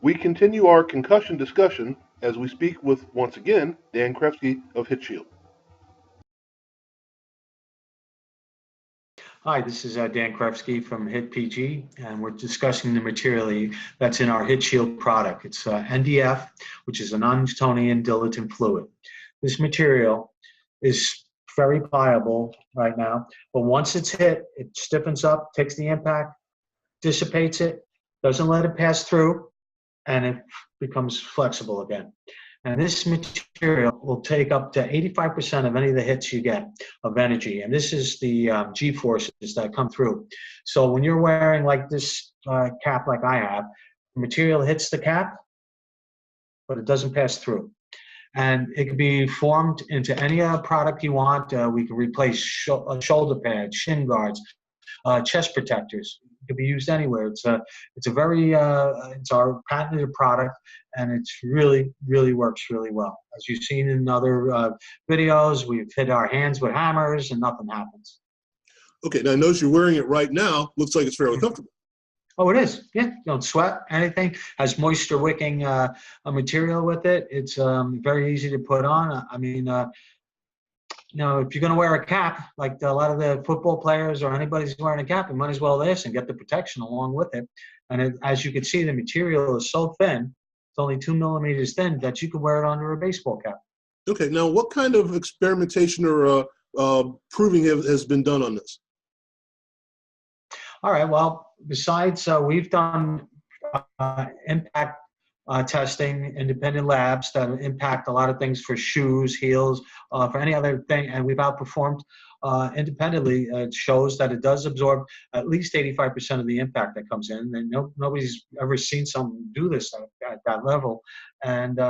We continue our concussion discussion as we speak with, once again, Dan Krevsky of HITT-SHIELD. Hi, this is Dan Krevsky from HITT-PG, and we're discussing the material that's in our HITT-SHIELD product. It's NDF, which is a non-Newtonian dilatant fluid. This material is very pliable right now, but once it's hit, it stiffens up, takes the impact, dissipates it, doesn't let it pass through, and it becomes flexible again. And this material will take up to 85% of any of the hits you get of energy. And this is the G-forces that come through. So when you're wearing like this cap like I have, the material hits the cap, but it doesn't pass through. And it can be formed into any product you want. We can replace shoulder pads, shin guards, chest protectors. It can be used anywhere. It's our patented product, and it's really works really well. As you've seen in other videos, we've hit our hands with hammers and nothing happens. Okay, now I notice you're wearing it right now. Looks like it's fairly comfortable. Oh, it is. Yeah, you don't sweat anything. Has moisture wicking material with it. It's very easy to put on. I mean, if you're going to wear a cap, like a lot of the football players or anybody's wearing a cap, you might as well this and get the protection along with it. And as you can see, the material is so thin, it's only 2 millimeters thin, that you can wear it under a baseball cap. Okay, now what kind of experimentation or proving has been done on this? All right, well, besides, we've done impact testing, independent labs that impact a lot of things for shoes, heels, for any other thing, and we've outperformed independently. It shows that it does absorb at least 85% of the impact that comes in, and nobody's ever seen someone do this at that level. And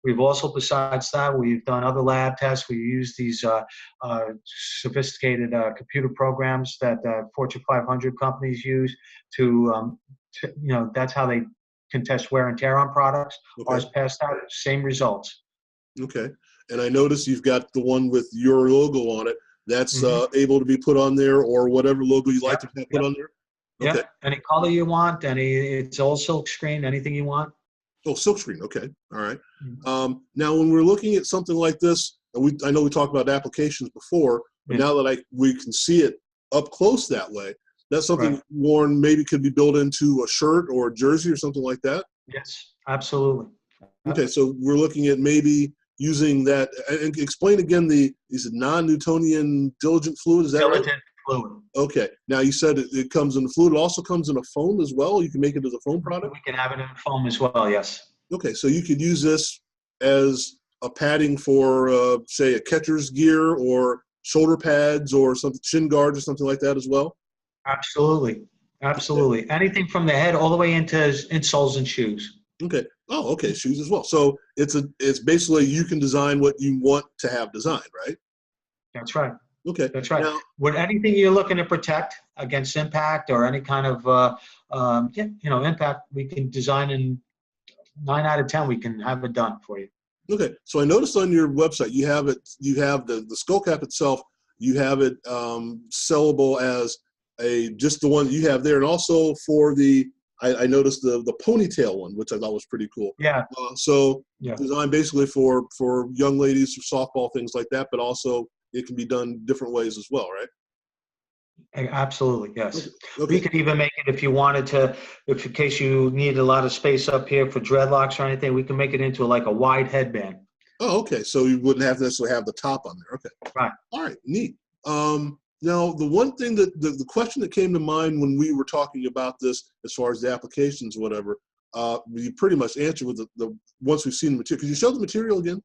we've also, besides that, we've done other lab tests. We use these sophisticated computer programs that Fortune 500 companies use to that's how they can test wear and tear on products. Okay. Ours passed out, same results. Okay, and I notice you've got the one with your logo on it. That's able to be put on there, or whatever logo you like to have put on there? Okay. Yeah, any color you want, it's all silk screen, anything you want. Oh, silkscreen. Okay, all right. Now, when we're looking at something like this, I know we talked about applications before, but now that we can see it up close that way, that's something worn maybe could be built into a shirt or a jersey or something like that? Yes, absolutely. Okay, so we're looking at maybe using that. And explain again is it non-Newtonian diligent fluid? Is that right? Diligent fluid. Okay. Now you said it comes in the fluid. It also comes in a foam as well. You can make it as a foam product? We can have it in foam as well, yes. Okay, so you could use this as a padding for, say, a catcher's gear or shoulder pads or something, shin guards or something like that as well? Absolutely. Absolutely. Anything from the head all the way into insoles and shoes. Okay. Oh, okay. Shoes as well. So it's basically you can design what you want to have designed, right? That's right. Okay. That's right. Now, with anything you're looking to protect against impact or any kind of impact, we can design in 9 out of 10. We can have it done for you. Okay. So I noticed on your website you have the skull cap itself. You have it sellable as just the one you have there, and also for I noticed the ponytail one, which I thought was pretty cool. Yeah. Designed basically for young ladies, for softball, things like that, but also it can be done different ways as well, right? Absolutely, yes. Okay. We could even make it if you wanted to, in case you need a lot of space up here for dreadlocks or anything, we can make it into like a wide headband. Oh, okay. So you wouldn't have to necessarily have the top on there. Okay. Right. All right. Neat. Now, the one thing that the question that came to mind when we were talking about this, as far as the applications, whatever, you pretty much answered with the once we've seen the material. Could you show the material again?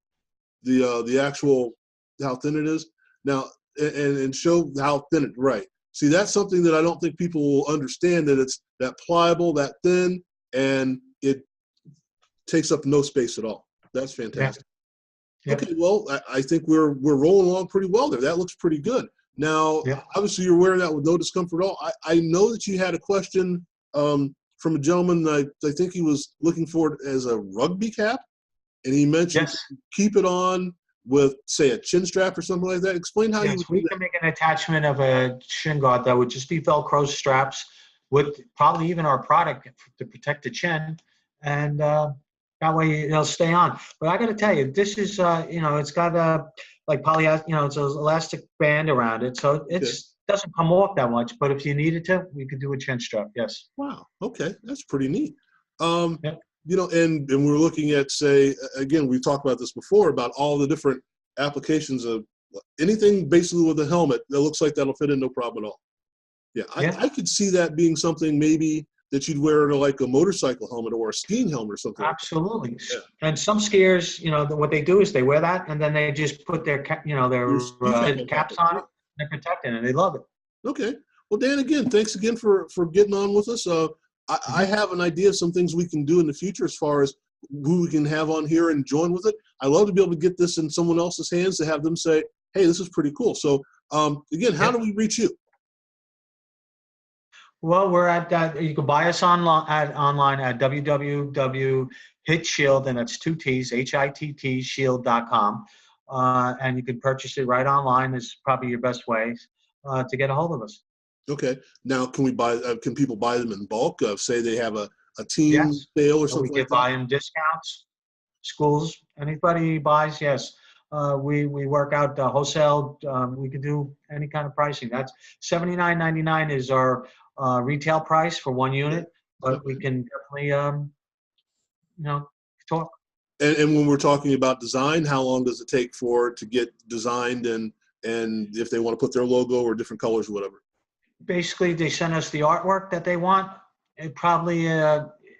The actual, how thin it is? Now, and show how thin it, right. See, that's something that I don't think people will understand, that it's that pliable, that thin, and it takes up no space at all. That's fantastic. Yeah. Okay, well, I think we're rolling along pretty well there. That looks pretty good. Now, obviously, you're wearing that with no discomfort at all. I know that you had a question from a gentleman. I think he was looking for it as a rugby cap, and he mentioned keep it on with, say, a chin strap or something like that. Explain how you would do that. We can make an attachment of a shin guard that would just be Velcro straps with probably even our product to protect the chin, and that way they'll stay on. But I got to tell you, this is it's got like it's an elastic band around it, so it Okay. doesn't come off that much. But if you needed to, we could do a chin strap. Yes. Wow. Okay, that's pretty neat. Um, Yep. and we're looking at, say, again, we've talked about this before about all the different applications of anything basically with a helmet that looks like that'll fit in no problem at all. Yeah, Yeah. I could see that being something maybe that you'd wear to like a motorcycle helmet or a skiing helmet or something like Absolutely. that. And some skiers, what they do is they wear that and then they just put their Your ski cap on top caps of on it. it. They're protecting it. They love it. Okay. Well, Dan, again, thanks again for getting on with us. I have an idea of some things we can do in the future as far as who we can have on here and join with it. I love to be able to get this in someone else's hands to have them say, hey, this is pretty cool. So, again, how do we reach you? Well, we're at that. You can buy us online at www.HITT-SHIELD, and that's 2 T's, HITT shield.com. And you can purchase it right online. Is probably your best way to get a hold of us. Okay. Now, can we buy? Can people buy them in bulk? Say they have a team Yes. sale or We something can like buy that. them discounts. Schools, anybody buys, yes. We work out wholesale. We can do any kind of pricing. That's $79.99 is our retail price for one unit, but we can definitely talk. And when we're talking about design, how long does it take for it to get designed and if they want to put their logo or different colors or whatever? Basically, they send us the artwork that they want. It probably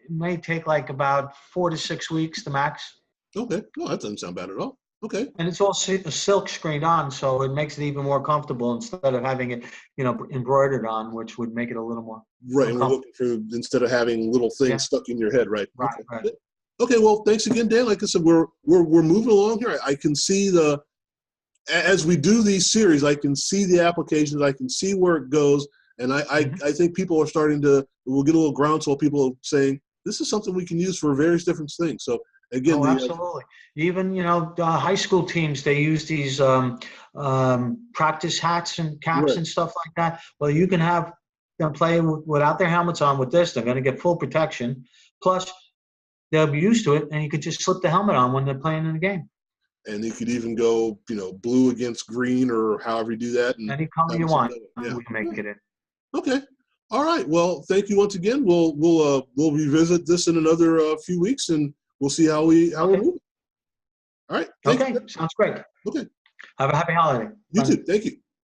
may take like about 4 to 6 weeks, the max. Okay. No, that doesn't sound bad at all. Okay. And it's all silk screened on, so it makes it even more comfortable instead of having it, embroidered on, which would make it a little more Right. And we're looking for, instead of having little things stuck in your head, right? Right, Okay. right. Okay. Well, thanks again, Dan. Like I said, we're moving along here. I can see as we do these series, I can see the applications. I can see where it goes. And I think people are we'll get a little groundswell, people saying, this is something we can use for various different things. So again, absolutely. Even, high school teams, they use these practice hats and caps and stuff like that. Well, you can have them play without their helmets on with this. They're going to get full protection. Plus, they'll be used to it, and you could just slip the helmet on when they're playing in the game. And you could even go, blue against green or however you do that. And any color you want, we can make it in. Okay. All right. Well, thank you once again. We'll revisit this in another few weeks, and we'll see how we're moving. All right. Okay. Sounds great. Okay. Have a happy holiday. You too. Thank you.